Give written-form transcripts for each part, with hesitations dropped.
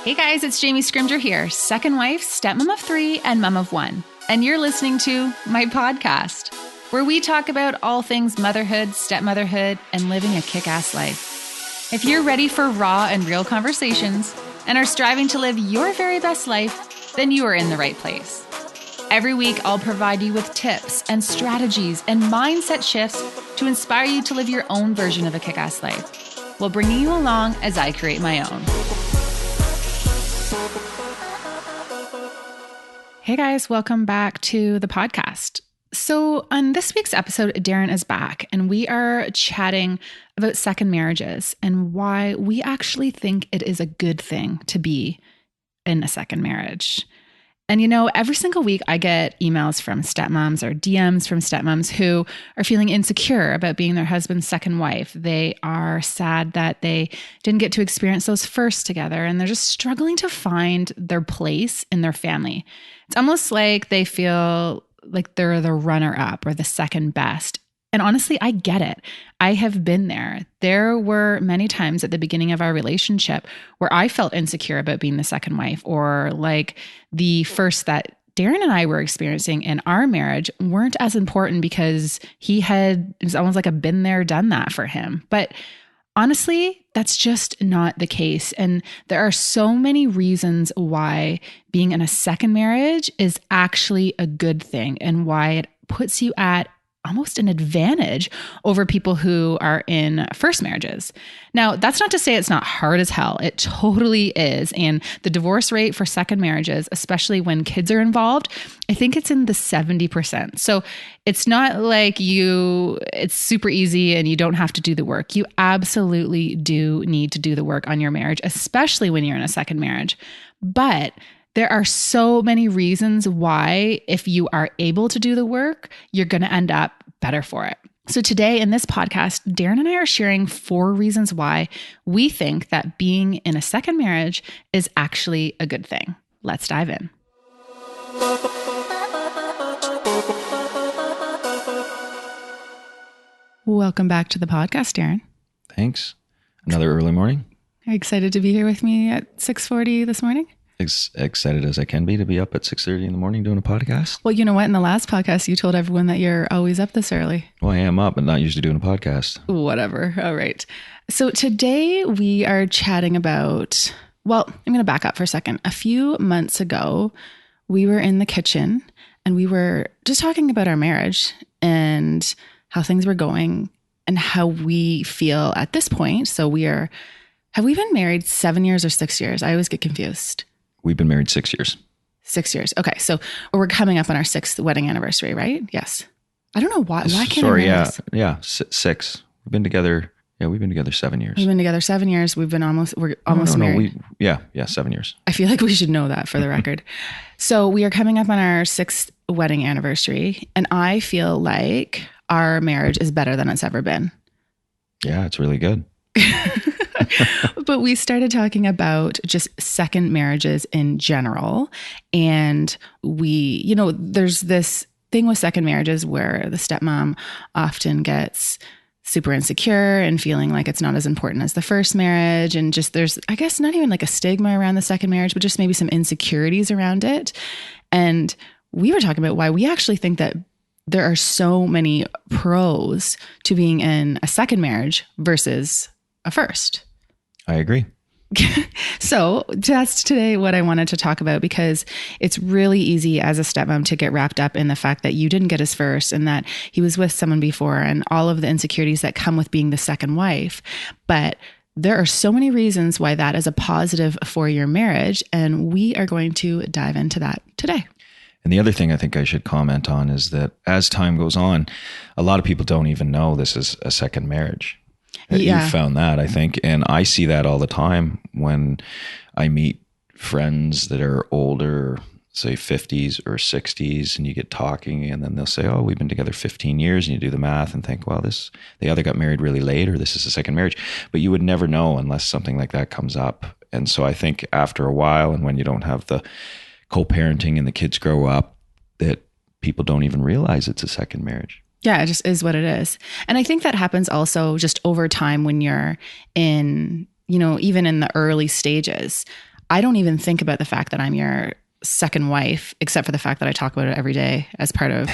Hey guys, it's Jamie Scrimger here, second wife, stepmom of 3, and mom of 1. And you're listening to my podcast, where we talk about all things motherhood, stepmotherhood, and living a kick-ass life. If you're ready for raw and real conversations and are striving to live your very best life, then you are in the right place. Every week, I'll provide you with tips and strategies and mindset shifts to inspire you to live your own version of a kick-ass life, while bringing you along as I create my own. Hey guys, welcome back to the podcast. So on this week's episode, Darren is back and we are chatting about second marriages and why we actually think it is a good thing to be in a second marriage. And you know, every single week I get emails from stepmoms or DMs from stepmoms who are feeling insecure about being their husband's second wife. They are sad that they didn't get to experience those first together, and they're just struggling to find their place in their family. It's almost like they feel like they're the runner-up or the second best. And honestly, I get it. I have been there. There were many times at the beginning of our relationship where I felt insecure about being the second wife, or like the first that Darren and I were experiencing in our marriage weren't as important because it was almost like a been there, done that for him. But honestly, that's just not the case. And there are so many reasons why being in a second marriage is actually a good thing and why it puts you at almost an advantage over people who are in first marriages. Now, that's not to say it's not hard as hell. It totally is. And the divorce rate for second marriages, especially when kids are involved, I think it's in the 70%. So it's not like it's super easy and you don't have to do the work. You absolutely do need to do the work on your marriage, especially when you're in a second marriage. But there are so many reasons why, if you are able to do the work, you're going to end up better for it. So today in this podcast, Darren and I are sharing 4 reasons why we think that being in a second marriage is actually a good thing. Let's dive in. Welcome back to the podcast, Darren. Thanks. Another early morning. Are you excited to be here with me at 6:40 this morning? Excited as I can be to be up at 6:30 in the morning doing a podcast. Well, you know what? In the last podcast, you told everyone that you're always up this early. Well, I am up, but not usually doing a podcast. Whatever. All right. So today we are chatting about, I'm going to back up for a second. A few months ago, we were in the kitchen and we were just talking about our marriage and how things were going and how we feel at this point. So have we been married 7 years or 6 years? I always get confused. We've been married 6 years. 6 years. Okay. So we're coming up on our 6th wedding anniversary, right? Yes. I don't know why. Why can't I remember this? Yeah. 6. We've been together. Yeah, we've been together 7 years. We've been together 7 years. We're almost married. No. 7 years. I feel like we should know that for the record. So we are coming up on our 6th wedding anniversary, and I feel like our marriage is better than it's ever been. Yeah, it's really good. But we started talking about just second marriages in general. And there's this thing with second marriages where the stepmom often gets super insecure and feeling like it's not as important as the first marriage. And just there's, I guess, not even like a stigma around the second marriage, but just maybe some insecurities around it. And we were talking about why we actually think that there are so many pros to being in a second marriage versus a first. I agree. So that's today what I wanted to talk about, because it's really easy as a stepmom to get wrapped up in the fact that you didn't get his first and that he was with someone before and all of the insecurities that come with being the second wife. But there are so many reasons why that is a positive for your marriage. And we are going to dive into that today. And the other thing I think I should comment on is that as time goes on, a lot of people don't even know this is a second marriage. Yeah. You found that, I think. And I see that all the time when I meet friends that are older, say 50s or 60s, and you get talking and then they'll say, oh, we've been together 15 years. And you do the math and think, well, they either got married really late or this is a second marriage. But you would never know unless something like that comes up. And so I think after a while, and when you don't have the co-parenting and the kids grow up, that people don't even realize it's a second marriage. Yeah, it just is what it is. And I think that happens also just over time when you're in, even in the early stages. I don't even think about the fact that I'm your second wife, except for the fact that I talk about it every day as part of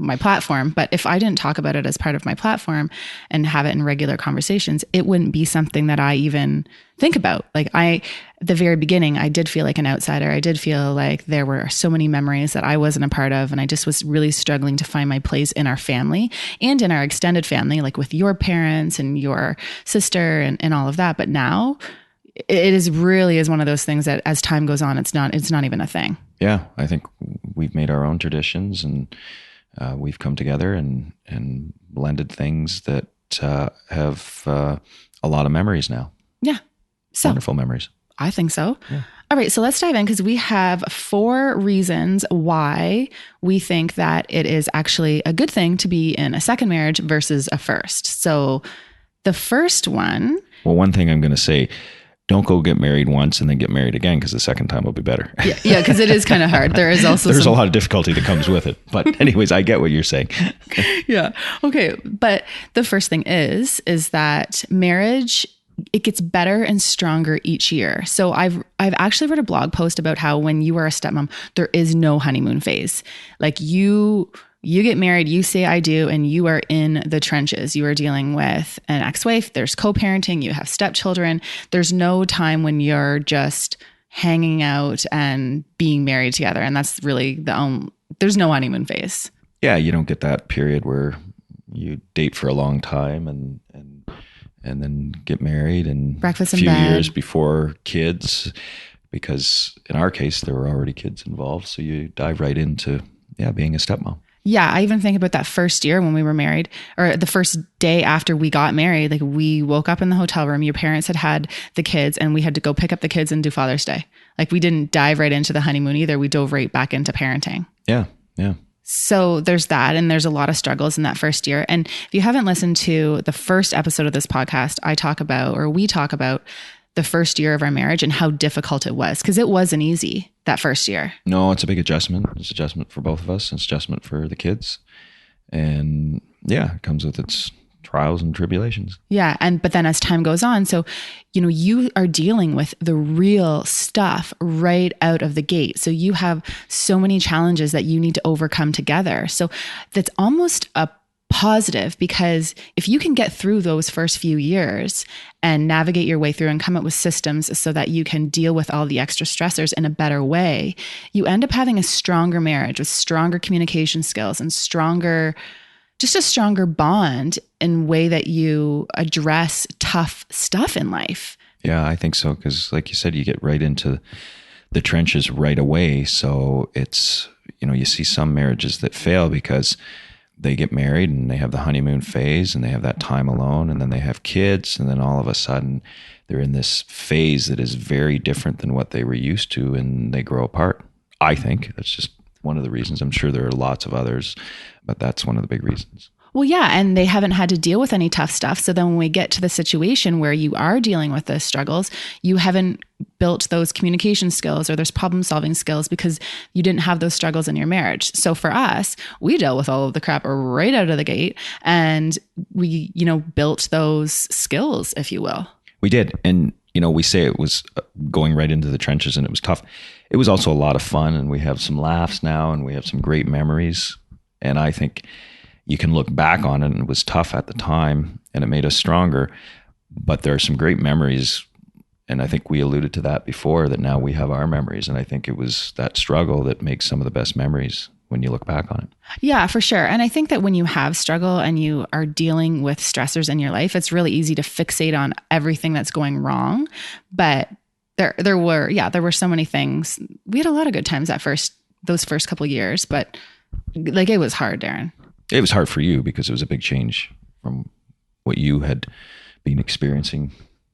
my platform. But if I didn't talk about it as part of my platform and have it in regular conversations, it wouldn't be something that I even think about. Like at the very beginning, I did feel like an outsider. I did feel like there were so many memories that I wasn't a part of. And I just was really struggling to find my place in our family and in our extended family, like with your parents and your sister and all of that. But now it is really is one of those things that as time goes on, it's not even a thing. Yeah. I think we've made our own traditions, and we've come together and blended things that have a lot of memories now. Yeah. So wonderful memories. I think so. Yeah. All right. So let's dive in, because we have 4 reasons why we think that it is actually a good thing to be in a second marriage versus a first. So the first one. Well, one thing I'm going to say, don't go get married once and then get married again, because the second time will be better. Yeah, because it is kind of hard. There is also there's a lot of difficulty that comes with it. But anyways, I get what you're saying. Yeah. Okay. But the first thing is that marriage, it gets better and stronger each year. So I've actually read a blog post about how when you are a stepmom, there is no honeymoon phase. Like you get married, you say I do, and you are in the trenches. You are dealing with an ex-wife, there's co-parenting, you have stepchildren. There's no time when you're just hanging out and being married together. And that's really there's no honeymoon phase. Yeah, you don't get that period where you date for a long time and then get married and breakfast in a few bed. Years before kids, because in our case, there were already kids involved. So you dive right into, being a stepmom. Yeah, I even think about that first year when we were married, or the first day after we got married. Like, we woke up in the hotel room, your parents had the kids, and we had to go pick up the kids and do Father's Day. Like, we didn't dive right into the honeymoon either. We dove right back into parenting. Yeah. So there's that, and there's a lot of struggles in that first year. And if you haven't listened to the first episode of this podcast, we talk about the first year of our marriage and how difficult it was, because it wasn't easy that first year. No, it's a big adjustment. It's adjustment for both of us. It's adjustment for the kids. And it comes with its trials and tribulations. Yeah. But then as time goes on, so, you are dealing with the real stuff right out of the gate. So you have so many challenges that you need to overcome together. So that's almost a positive, because if you can get through those first few years and navigate your way through and come up with systems so that you can deal with all the extra stressors in a better way, you end up having a stronger marriage with stronger communication skills and just a stronger bond in way that you address tough stuff in life. Yeah, I think so. Because like you said, you get right into the trenches right away. So it's, you see some marriages that fail because they get married and they have the honeymoon phase and they have that time alone, and then they have kids, and then all of a sudden they're in this phase that is very different than what they were used to, and they grow apart. I think that's just one of the reasons. I'm sure there are lots of others, but that's one of the big reasons. Well, yeah, and they haven't had to deal with any tough stuff. So then when we get to the situation where you are dealing with the struggles, you haven't built those communication skills or those problem solving skills because you didn't have those struggles in your marriage. So for us, we dealt with all of the crap right out of the gate, and we, built those skills, if you will. We did. And, we say it was going right into the trenches and it was tough. It was also a lot of fun, and we have some laughs now and we have some great memories. And I think you can look back on it, and it was tough at the time and it made us stronger, but there are some great memories. And I think we alluded to that before, that now we have our memories. And I think it was that struggle that makes some of the best memories when you look back on it. Yeah, for sure. And I think that when you have struggle and you are dealing with stressors in your life, it's really easy to fixate on everything that's going wrong. But there were so many things. We had a lot of good times those first couple of years, but like, it was hard, Darren. It was hard for you because it was a big change from what you had been experiencing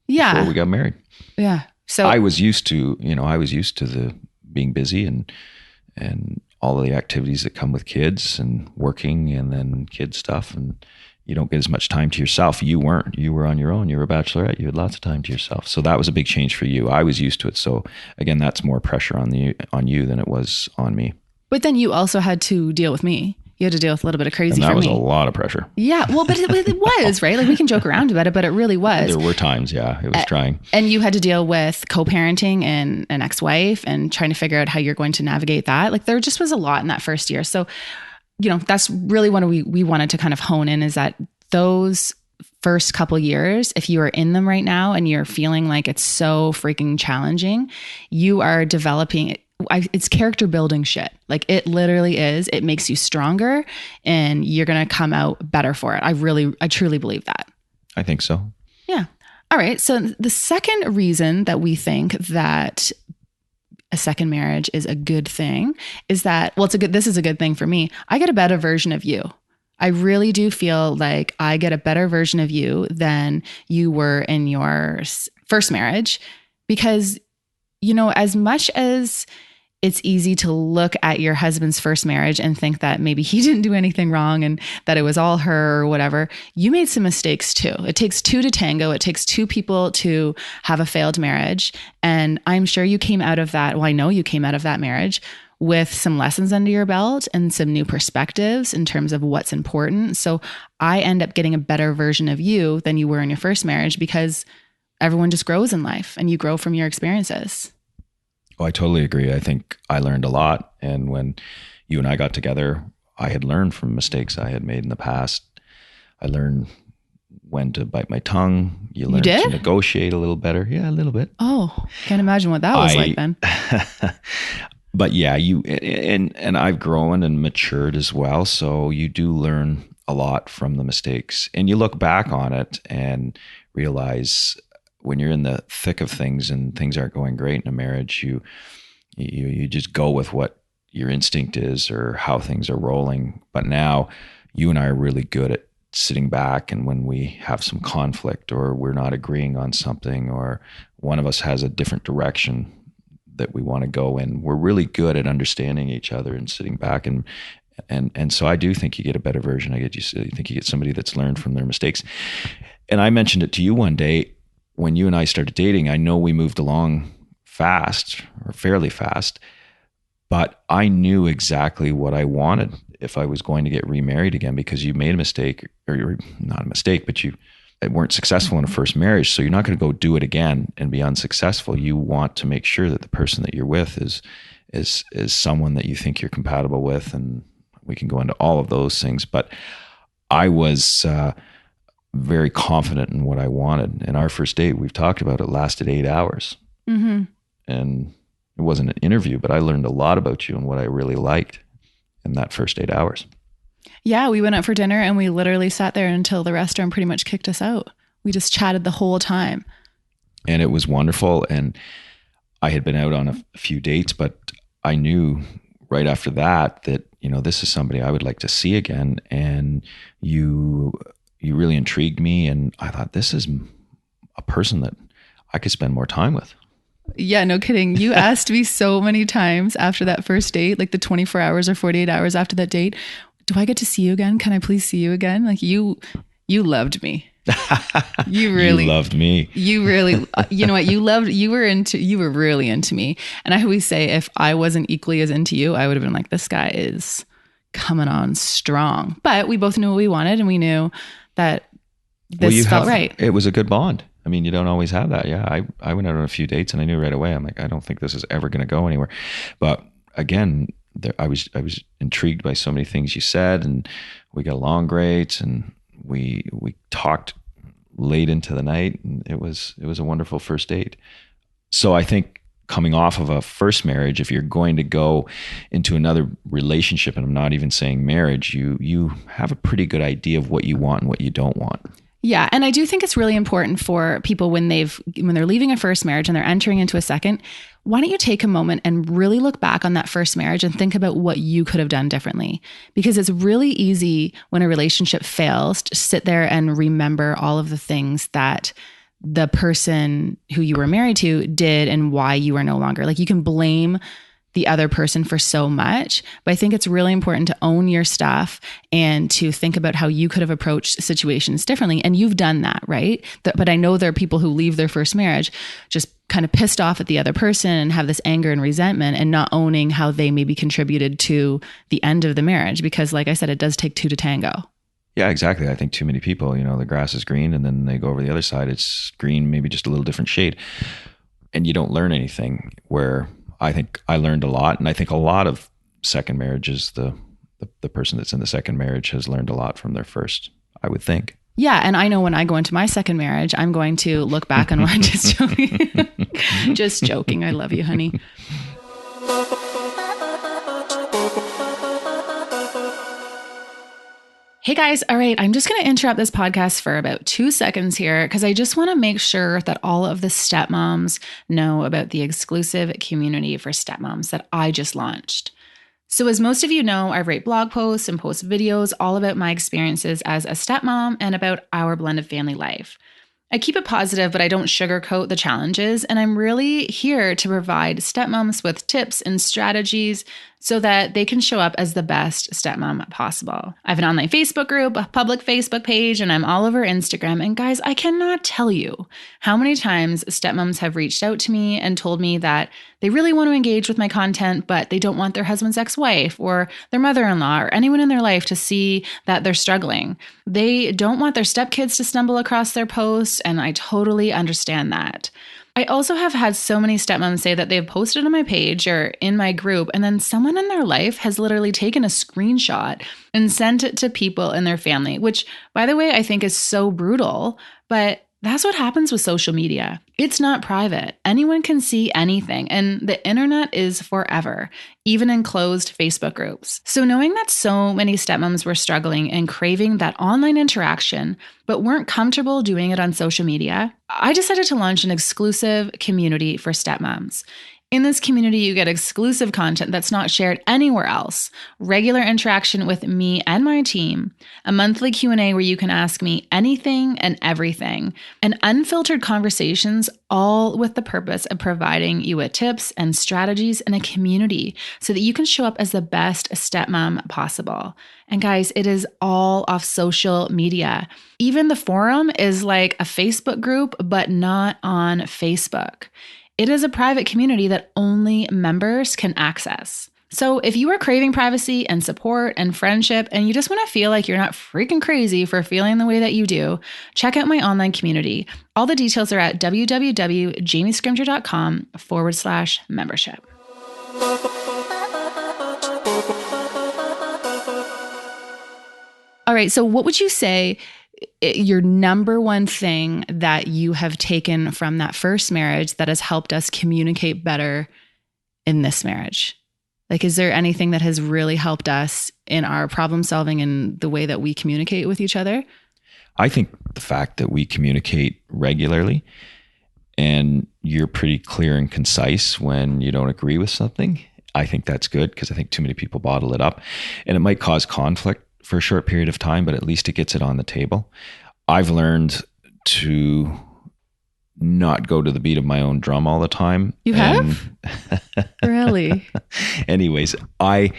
before we got married. Yeah. So I was used to the being busy and all of the activities that come with kids and working and then kid stuff, and you don't get as much time to yourself. You weren't. You were on your own. You were a bachelorette. You had lots of time to yourself. So that was a big change for you. I was used to it. So again, that's more pressure on you than it was on me. But then you also had to deal with me. You had to deal with a little bit of crazy And that for was me. a lot of pressure. Yeah. Well, but it was, right? Like we can joke around about it, but it really was. There were times, yeah, it was trying. And you had to deal with co-parenting and an ex-wife and trying to figure out how you're going to navigate that. Like there just was a lot in that first year. So, that's really what we wanted to kind of hone in, is that those first couple years, if you are in them right now and you're feeling like it's so freaking challenging, you are developing it's character building shit. Like it literally is. It makes you stronger and you're going to come out better for it. I truly believe that. I think so. Yeah. All right. So the second reason that we think that a second marriage is a good thing is that, well, this is a good thing for me. I get a better version of you. I really do feel like I get a better version of you than you were in your first marriage, because, as much as it's easy to look at your husband's first marriage and think that maybe he didn't do anything wrong and that it was all her or whatever, you made some mistakes too. It takes two to tango. It takes two people to have a failed marriage. And I'm sure you came out of that. Well, I know you came out of that marriage with some lessons under your belt and some new perspectives in terms of what's important. So I end up getting a better version of you than you were in your first marriage, because everyone just grows in life and you grow from your experiences. Oh, I totally agree. I think I learned a lot. And when you and I got together, I had learned from mistakes I had made in the past. I learned when to bite my tongue. You learn to negotiate a little better. Yeah, a little bit. Oh, can't imagine what that was like then. But yeah, and I've grown and matured as well. So you do learn a lot from the mistakes, and you look back on it and realize when you're in the thick of things and things aren't going great in a marriage, you just go with what your instinct is or how things are rolling. But now you and I are really good at sitting back, and when we have some conflict or we're not agreeing on something or one of us has a different direction that we want to go in, we're really good at understanding each other and sitting back. And so I do think you get a better version. I think you get somebody that's learned from their mistakes. And I mentioned it to you one day when you and I started dating. I know we moved along fast, or fairly fast, but I knew exactly what I wanted if I was going to get remarried again, because you made a mistake, or not a mistake, but you weren't successful in a first marriage. So you're not going to go do it again and be unsuccessful. You want to make sure that the person that you're with is someone that you think you're compatible with. And we can go into all of those things, but I was very confident in what I wanted. And our first date, we've talked about it, lasted 8 hours. Mm-hmm. And it wasn't an interview, but I learned a lot about you and what I really liked in that first 8 hours. Yeah, we went out for dinner and we literally sat there until the restaurant pretty much kicked us out. We just chatted the whole time. And it was wonderful. And I had been out on a few dates, but I knew right after that, this is somebody I would like to see again. And you really intrigued me. And I thought, this is a person that I could spend more time with. Yeah, no kidding. You asked me so many times after that first date, like the 24 hours or 48 hours after that date, do I get to see you again? Can I please see you again? Like you loved me. You really loved me. You really, you know what? You were really into me. And I always say, if I wasn't equally as into you, I would have been like, this guy is coming on strong. But we both knew what we wanted, and we knew that this felt right. It was a good bond. I mean, you don't always have that. Yeah. I went out on a few dates and I knew right away, I'm like, I don't think this is ever going to go anywhere. But again, I was intrigued by so many things you said, and we got along great, and we talked late into the night, and it was a wonderful first date. So I think coming off of a first marriage, if you're going to go into another relationship, and I'm not even saying marriage, you have a pretty good idea of what you want and what you don't want. Yeah. And I do think it's really important for people when they're leaving a first marriage and they're entering into a second, why don't you take a moment and really look back on that first marriage and think about what you could have done differently? Because it's really easy when a relationship fails to sit there and remember all of the things that the person who you were married to did and why you are no longer. Like, you can blame the other person for so much. But I think it's really important to own your stuff and to think about how you could have approached situations differently. And you've done that, right? But I know there are people who leave their first marriage just kind of pissed off at the other person and have this anger and resentment and not owning how they maybe contributed to the end of the marriage. Because like I said, it does take two to tango. Yeah, exactly. I think too many people, the grass is green and then they go over the other side. It's green, maybe just a little different shade. And you don't learn anything, where I think I learned a lot. And I think a lot of second marriages, the person that's in the second marriage has learned a lot from their first, I would think. Yeah. And I know when I go into my second marriage, I'm going to look back on what I'm just joking. Just joking. I love you, honey. Hey guys, all right, I'm just going to interrupt this podcast for about 2 seconds here because I just want to make sure that all of the stepmoms know about the exclusive community for stepmoms that I just launched. So as most of you know, I write blog posts and post videos all about my experiences as a stepmom and about our blended family life. I keep it positive, but I don't sugarcoat the challenges, and I'm really here to provide stepmoms with tips and strategies so that they can show up as the best stepmom possible. I have an online Facebook group, a public Facebook page, and I'm all over Instagram. And guys, I cannot tell you how many times stepmoms have reached out to me and told me that they really want to engage with my content, but they don't want their husband's ex-wife or their mother-in-law or anyone in their life to see that they're struggling. They don't want their stepkids to stumble across their posts, and I totally understand that. I also have had so many stepmoms say that they've posted on my page or in my group, and then someone in their life has literally taken a screenshot and sent it to people in their family, which, by the way, I think is so brutal, but that's what happens with social media. It's not private. Anyone can see anything, and the internet is forever, even in closed Facebook groups. So knowing that so many stepmoms were struggling and craving that online interaction, but weren't comfortable doing it on social media, I decided to launch an exclusive community for stepmoms. In this community, you get exclusive content that's not shared anywhere else, regular interaction with me and my team, a monthly Q&A where you can ask me anything and everything, and unfiltered conversations, all with the purpose of providing you with tips and strategies and a community so that you can show up as the best stepmom possible. And guys, it is all off social media. Even the forum is like a Facebook group, but not on Facebook. It is a private community that only members can access. So if you are craving privacy and support and friendship, and you just want to feel like you're not freaking crazy for feeling the way that you do, check out my online community. All the details are at www.jamiescrimger.com/membership. All right, so what would you say your number one thing that you have taken from that first marriage that has helped us communicate better in this marriage? Like, is there anything that has really helped us in our problem solving and the way that we communicate with each other? I think the fact that we communicate regularly and you're pretty clear and concise when you don't agree with something, I think that's good, because I think too many people bottle it up, and it might cause conflict for a short period of time, but at least it gets it on the table. I've learned to not go to the beat of my own drum all the time. You have? Really? Anyways, I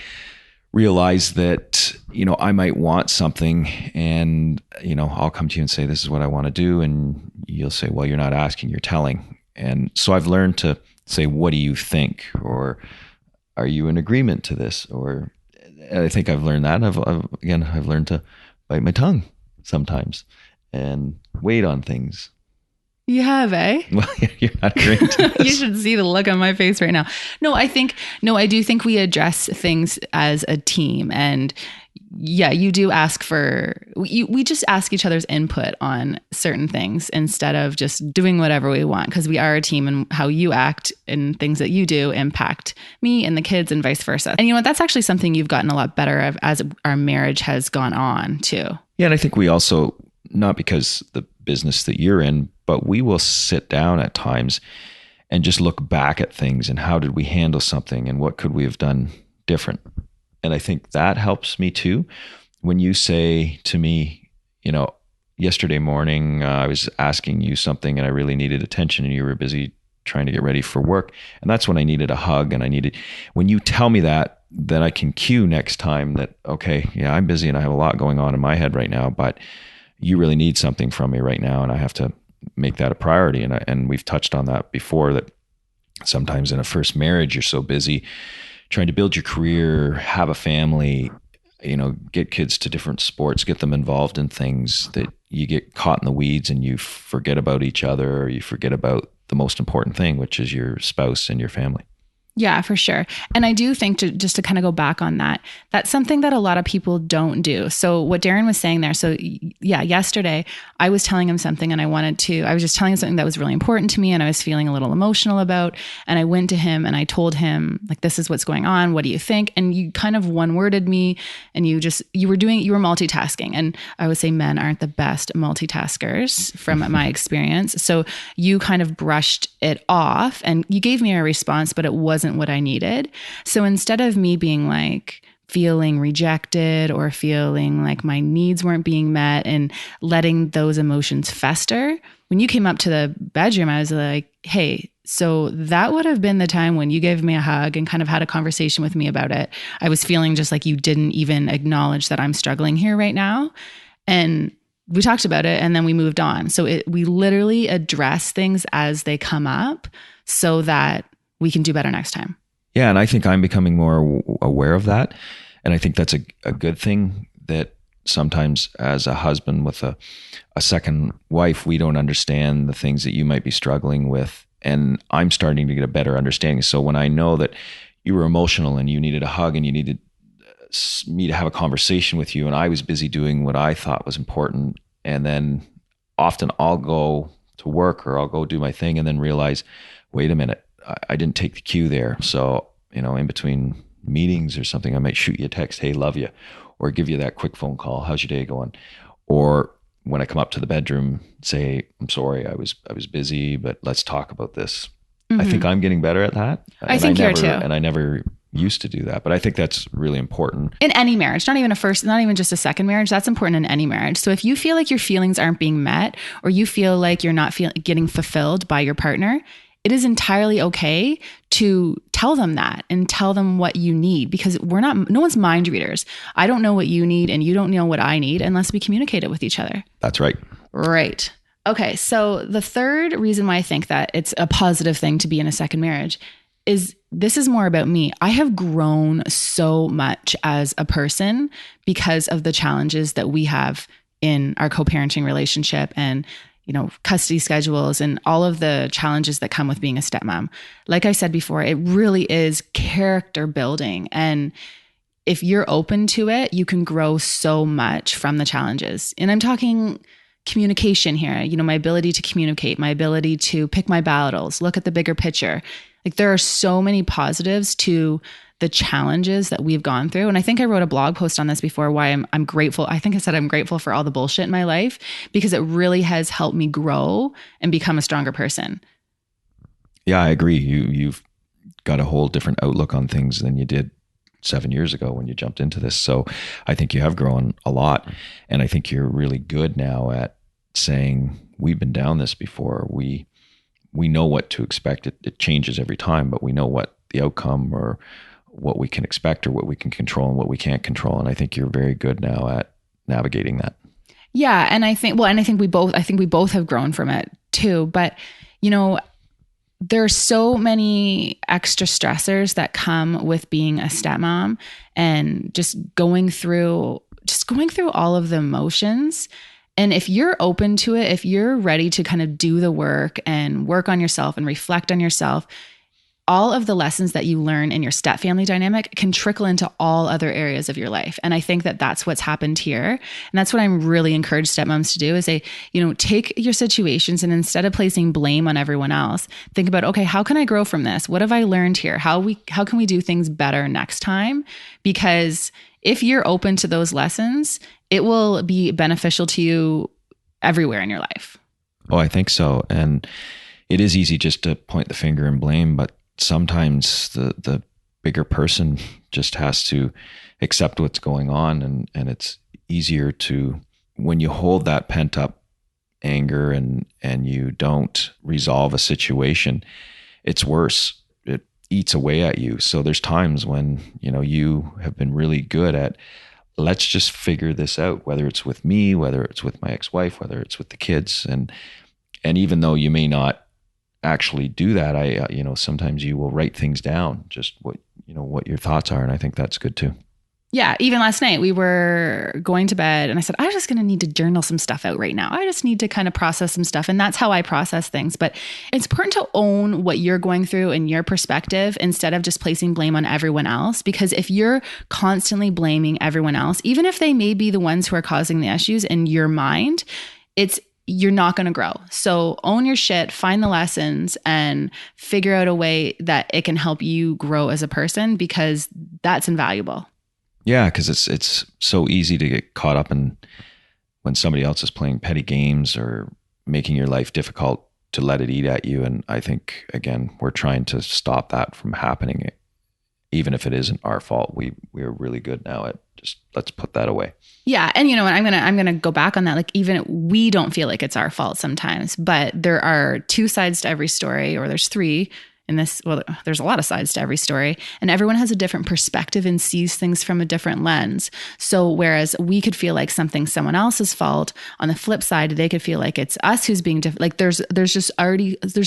realized that, I might want something, and, I'll come to you and say, this is what I want to do. And you'll say, well, you're not asking, you're telling. And so I've learned to say, what do you think? Or are you in agreement to this? Or I think I've learned that. I've learned to bite my tongue sometimes and wait on things. You have, eh? Well, you're not agreeing to this. You should see the look on my face right now. I do think we address things as a team. And yeah, you do ask we just ask each other's input on certain things instead of just doing whatever we want, because we are a team, and how you act and things that you do impact me and the kids and vice versa. And that's actually something you've gotten a lot better of as our marriage has gone on too. Yeah. And I think we also, not because the business that you're in, but we will sit down at times and just look back at things and how did we handle something and what could we have done different. And I think that helps me too. When you say to me, yesterday morning, I was asking you something and I really needed attention and you were busy trying to get ready for work. And that's when I needed a hug. And when you tell me that, then I can cue next time that, okay, yeah, I'm busy and I have a lot going on in my head right now, but you really need something from me right now. And I have to make that a priority. And we've touched on that before, that sometimes in a first marriage, you're so busy trying to build your career, have a family, get kids to different sports, get them involved in things, that you get caught in the weeds and you forget about each other, or you forget about the most important thing, which is your spouse and your family. Yeah, for sure. And I do think just to kind of go back on that, that's something that a lot of people don't do. So what Darren was saying there, so yeah, yesterday I was telling him something and I was just telling him something that was really important to me and I was feeling a little emotional about. And I went to him and I told him, like, this is what's going on. What do you think? And you kind of one-worded me and you were multitasking. And I would say men aren't the best multitaskers from my experience. So you kind of brushed it off and you gave me a response, but it wasn't what I needed. So instead of me being like feeling rejected or feeling like my needs weren't being met and letting those emotions fester, when you came up to the bedroom, I was like, hey, so that would have been the time when you gave me a hug and kind of had a conversation with me about it. I was feeling just like you didn't even acknowledge that I'm struggling here right now. And we talked about it and then we moved on. So we literally address things as they come up so that we can do better next time. Yeah. And I think I'm becoming more aware of that. And I think that's a good thing, that sometimes as a husband with a second wife, we don't understand the things that you might be struggling with. And I'm starting to get a better understanding. So when I know that you were emotional and you needed a hug and you needed me to have a conversation with you, and I was busy doing what I thought was important, and then often I'll go to work or I'll go do my thing and then realize, wait a minute, I didn't take the cue there. So, in between meetings or something, I might shoot you a text, hey, love you, or give you that quick phone call. How's your day going? Or when I come up to the bedroom, say, I'm sorry, I was busy, but let's talk about this. Mm-hmm. I think I'm getting better at that. I think you're too. And I never used to do that, but I think that's really important in any marriage, not even just a second marriage. That's important in any marriage. So if you feel like your feelings aren't being met, or you feel like you're not getting fulfilled by your partner, it is entirely okay to tell them that and tell them what you need, because no one's mind readers. I don't know what you need and you don't know what I need unless we communicate it with each other. That's right. Right. Okay. So the third reason why I think that it's a positive thing to be in a second marriage is this is more about me. I have grown so much as a person because of the challenges that we have in our co-parenting relationship and custody schedules and all of the challenges that come with being a stepmom. Like I said before, it really is character building. And if you're open to it, you can grow so much from the challenges. And I'm talking communication here, my ability to communicate, my ability to pick my battles, look at the bigger picture. Like there are so many positives to the challenges that we've gone through. And I think I wrote a blog post on this before, why I'm grateful. I think I said I'm grateful for all the bullshit in my life, because it really has helped me grow and become a stronger person. Yeah, I agree. You've got a whole different outlook on things than you did 7 years ago when you jumped into this. So I think you have grown a lot. And I think you're really good now at saying, we've been down this before. We know what to expect. It changes every time, but we know what the outcome or what we can expect or what we can control and what we can't control. And I think you're very good now at navigating that. Yeah. And I think we both have grown from it too. But, there are so many extra stressors that come with being a stepmom and just going through all of the emotions. And if you're open to it, if you're ready to kind of do the work and work on yourself and reflect on yourself, all of the lessons that you learn in your step family dynamic can trickle into all other areas of your life. And I think that that's what's happened here. And that's what I'm really encouraged stepmoms to do is take your situations and instead of placing blame on everyone else, think about, okay, how can I grow from this? What have I learned here? How can we do things better next time? Because if you're open to those lessons, it will be beneficial to you everywhere in your life. Oh, I think so. And it is easy just to point the finger and blame, but sometimes the bigger person just has to accept what's going on. And it's easier to, when you hold that pent up anger and you don't resolve a situation, it's worse. It eats away at you. So there's times when, you have been really good at, let's just figure this out, whether it's with me, whether it's with my ex-wife, whether it's with the kids. And even though you may not actually do that, sometimes you will write things down, just what your thoughts are. And I think that's good too. Yeah. Even last night we were going to bed and I said, I'm just going to need to journal some stuff out right now. I just need to kind of process some stuff. And that's how I process things. But it's important to own what you're going through and your perspective instead of just placing blame on everyone else. Because if you're constantly blaming everyone else, even if they may be the ones who are causing the issues in your mind, you're not going to grow. So own your shit, find the lessons, and figure out a way that it can help you grow as a person, because that's invaluable. Yeah, because it's so easy to get caught up in when somebody else is playing petty games or making your life difficult, to let it eat at you. And I think, again, we're trying to stop that from happening. Even if it isn't our fault, we're really good now at just, let's put that away. Yeah. And I'm gonna go back on that. Like, even we don't feel like it's our fault sometimes, but there are two sides to every story, or there's three in this. Well, there's a lot of sides to every story, and everyone has a different perspective and sees things from a different lens. So whereas we could feel like something's someone else's fault, on the flip side, they could feel like it's us who's being like there's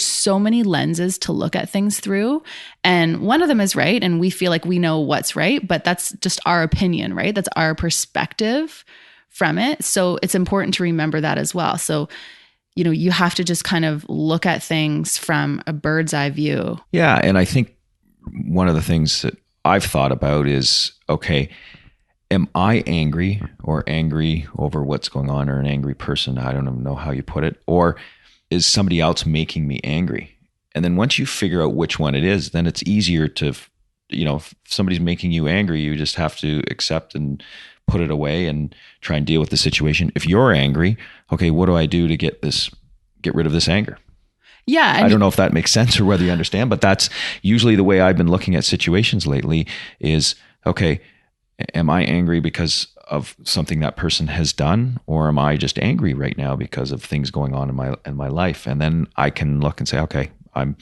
so many lenses to look at things through, and one of them is right, and we feel like we know what's right, but that's just our opinion, right? That's our perspective from it. So it's important to remember that as well. So you have to just kind of look at things from a bird's eye view. Yeah. And I think one of the things that I've thought about is, okay, am I angry over what's going on, or an angry person? I don't even know how you put it. Or is somebody else making me angry? And then once you figure out which one it is, then it's easier to, if somebody's making you angry, you just have to accept and put it away and try and deal with the situation. If you're angry, okay, what do I do to get rid of this anger? Yeah. I don't know if that makes sense or whether you understand, but that's usually the way I've been looking at situations lately is, okay, am I angry because of something that person has done, or am I just angry right now because of things going on in my life? And then I can look and say, okay, I'm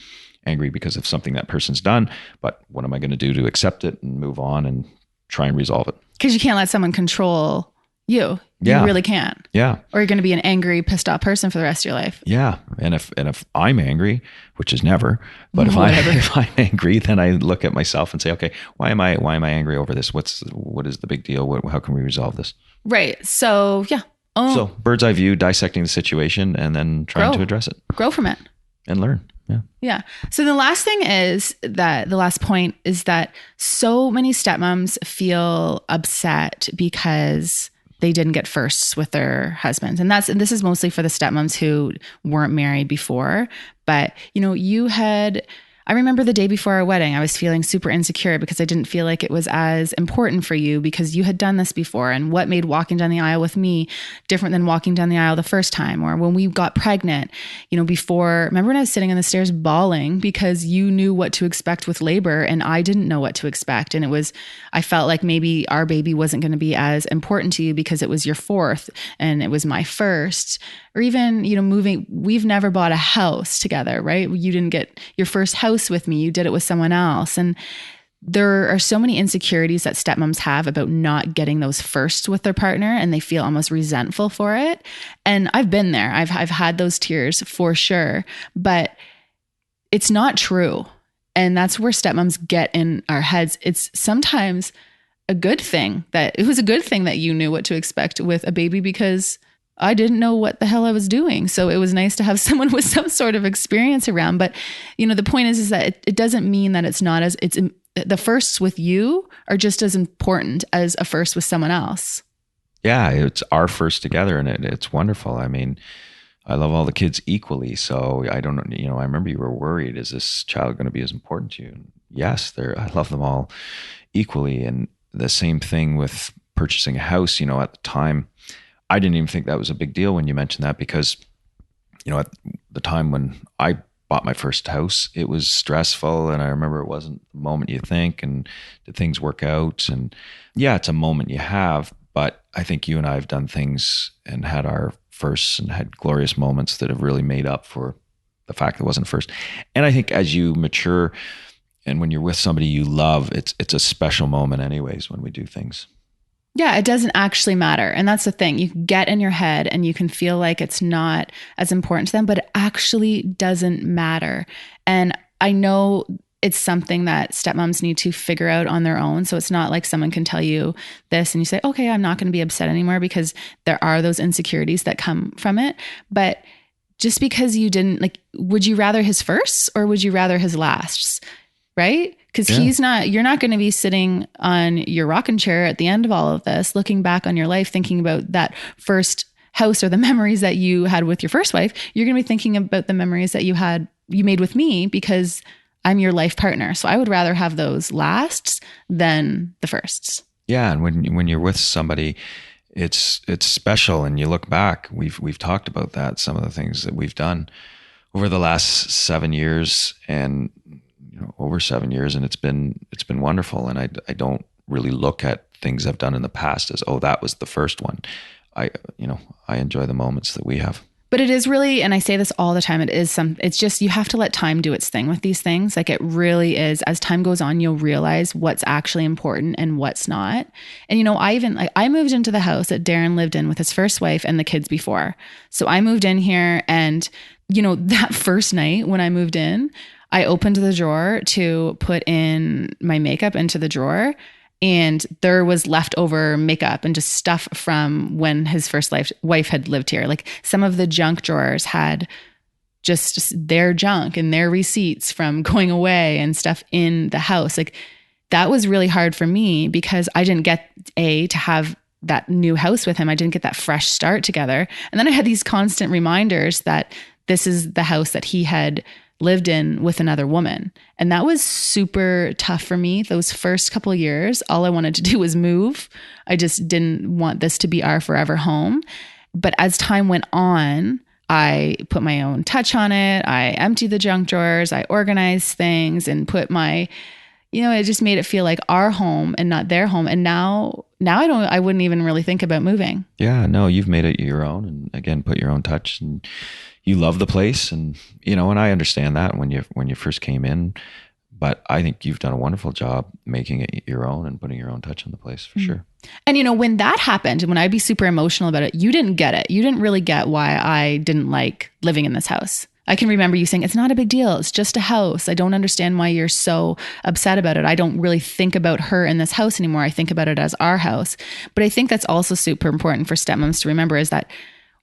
angry because of something that person's done, but what am I going to do to accept it and move on and try and resolve it? Because you can't let someone control you. Yeah. You really can't. Yeah. Or you're going to be an angry, pissed off person for the rest of your life. Yeah. And if I'm angry, which is never, but if I'm angry, then I look at myself and say, okay, why am I angry over this? What is the big deal? How can we resolve this? Right. So yeah. So bird's eye view, dissecting the situation, and then trying to address it. Grow from it. And learn. Yeah. Yeah. So the last point is that so many stepmoms feel upset because they didn't get firsts with their husbands. And this is mostly for the stepmoms who weren't married before. But, I remember the day before our wedding, I was feeling super insecure because I didn't feel like it was as important for you because you had done this before. And what made walking down the aisle with me different than walking down the aisle the first time? Or when we got pregnant, remember when I was sitting on the stairs bawling because you knew what to expect with labor and I didn't know what to expect. And I felt like maybe our baby wasn't going to be as important to you because it was your fourth and it was my first. Or even, moving, we've never bought a house together, right? You didn't get your first house with me. You did it with someone else. And there are so many insecurities that stepmoms have about not getting those firsts with their partner, and they feel almost resentful for it. And I've been there. I've had those tears for sure, but it's not true. And that's where stepmoms get in our heads. It's sometimes a good thing that you knew what to expect with a baby because I didn't know what the hell I was doing. So it was nice to have someone with some sort of experience around. But, the point is that it doesn't mean that the firsts with you are just as important as a first with someone else. Yeah. It's our first together, and it's wonderful. I mean, I love all the kids equally. So I don't know, I remember you were worried, is this child going to be as important to you? And yes, I love them all equally. And the same thing with purchasing a house, at the time, I didn't even think that was a big deal when you mentioned that because, at the time when I bought my first house, it was stressful. And I remember it wasn't the moment you think, and did things work out? And yeah, it's a moment you have, but I think you and I have done things and had our firsts and had glorious moments that have really made up for the fact that it wasn't first. And I think as you mature and when you're with somebody you love, it's a special moment anyways when we do things. Yeah, it doesn't actually matter. And that's the thing. You can get in your head and you can feel like it's not as important to them, but it actually doesn't matter. And I know it's something that stepmoms need to figure out on their own. So it's not like someone can tell you this and you say, okay, I'm not going to be upset anymore, because there are those insecurities that come from it. But just because you didn't, like, would you rather his firsts or would you rather his lasts? Right? Because you're not going to be sitting on your rocking chair at the end of all of this, looking back on your life, thinking about that first house or the memories that you had with your first wife. You're going to be thinking about the memories that you made with me, because I'm your life partner. So I would rather have those lasts than the firsts. Yeah. And when you're with somebody, it's special. And you look back, we've talked about that, some of the things that we've done over the last 7 years and over 7 years, and it's been wonderful. And I don't really look at things I've done in the past as, oh, that was the first one. I enjoy the moments that we have. But it is really, and I say this all the time, it's just, you have to let time do its thing with these things. Like, it really is, as time goes on, you'll realize what's actually important and what's not. And, I moved into the house that Darren lived in with his first wife and the kids before. So I moved in here, and, that first night when I moved in, I opened the drawer to put in my makeup into the drawer, and there was leftover makeup and just stuff from when his first wife had lived here. Like, some of the junk drawers had just their junk and their receipts from going away and stuff in the house. Like, that was really hard for me, because I didn't get to have that new house with him. I didn't get that fresh start together. And then I had these constant reminders that this is the house that he had lived in with another woman. And that was super tough for me. Those first couple of years, all I wanted to do was move. I just didn't want this to be our forever home. But as time went on, I put my own touch on it. I emptied the junk drawers. I organized things and put it just made it feel like our home and not their home. And now I wouldn't even really think about moving. Yeah, no, you've made it your own, and again, put your own touch, and you love the place. And, and I understand that when you first came in, but I think you've done a wonderful job making it your own and putting your own touch on the place, for sure. And, when that happened, when I'd be super emotional about it, you didn't get it. You didn't really get why I didn't like living in this house. I can remember you saying, it's not a big deal. It's just a house. I don't understand why you're so upset about it. I don't really think about her in this house anymore. I think about it as our house. But I think that's also super important for stepmoms to remember, is that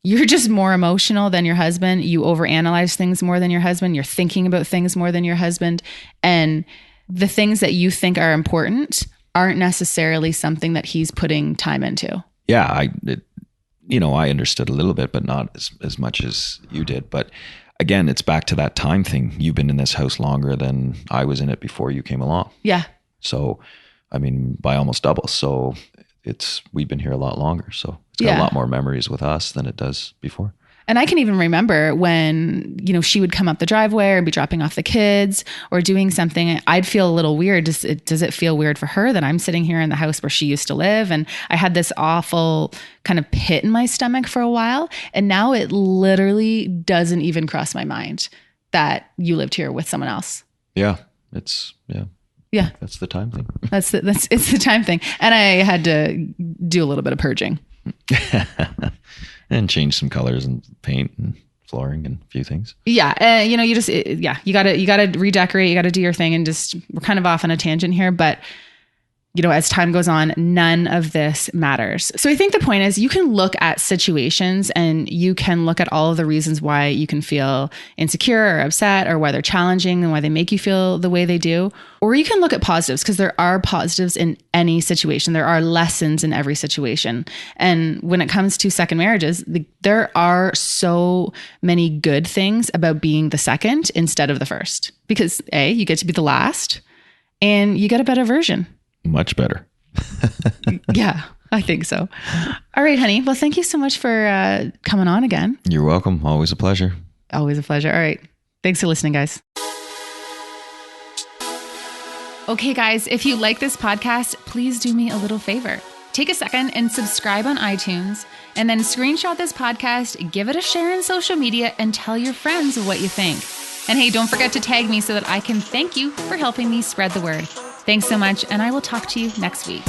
you're just more emotional than your husband. You overanalyze things more than your husband. You're thinking about things more than your husband. And the things that you think are important aren't necessarily something that he's putting time into. Yeah, I understood a little bit, but not as much as you did. But again, it's back to that time thing. You've been in this house longer than I was in it before you came along. Yeah. So, by almost double. So we've been here a lot longer. So it's got a lot more memories with us than it does before. And I can even remember when, she would come up the driveway or be dropping off the kids or doing something. I'd feel a little weird. Does it feel weird for her that I'm sitting here in the house where she used to live? And I had this awful kind of pit in my stomach for a while. And now it literally doesn't even cross my mind that you lived here with someone else. Yeah. Yeah. That's the time thing. It's the time thing. And I had to do a little bit of purging. And change some colors and paint and flooring and a few things. Yeah. You gotta redecorate, you gotta do your thing, and we're kind of off on a tangent here, but as time goes on, none of this matters. So I think the point is, you can look at situations and you can look at all of the reasons why you can feel insecure or upset, or why they're challenging and why they make you feel the way they do. Or you can look at positives, because there are positives in any situation. There are lessons in every situation. And when it comes to second marriages, there are so many good things about being the second instead of the first, because you get to be the last and you get a better version. Much better. Yeah, I think so. All right, honey. Well, thank you so much for coming on again. You're welcome. Always a pleasure. Always a pleasure. All right. Thanks for listening, guys. Okay, guys, if you like this podcast, please do me a little favor. take a second and subscribe on iTunes, and then screenshot this podcast, give it a share in social media, and tell your friends what you think. And hey, don't forget to tag me so that I can thank you for helping me spread the word. Thanks so much, and I will talk to you next week.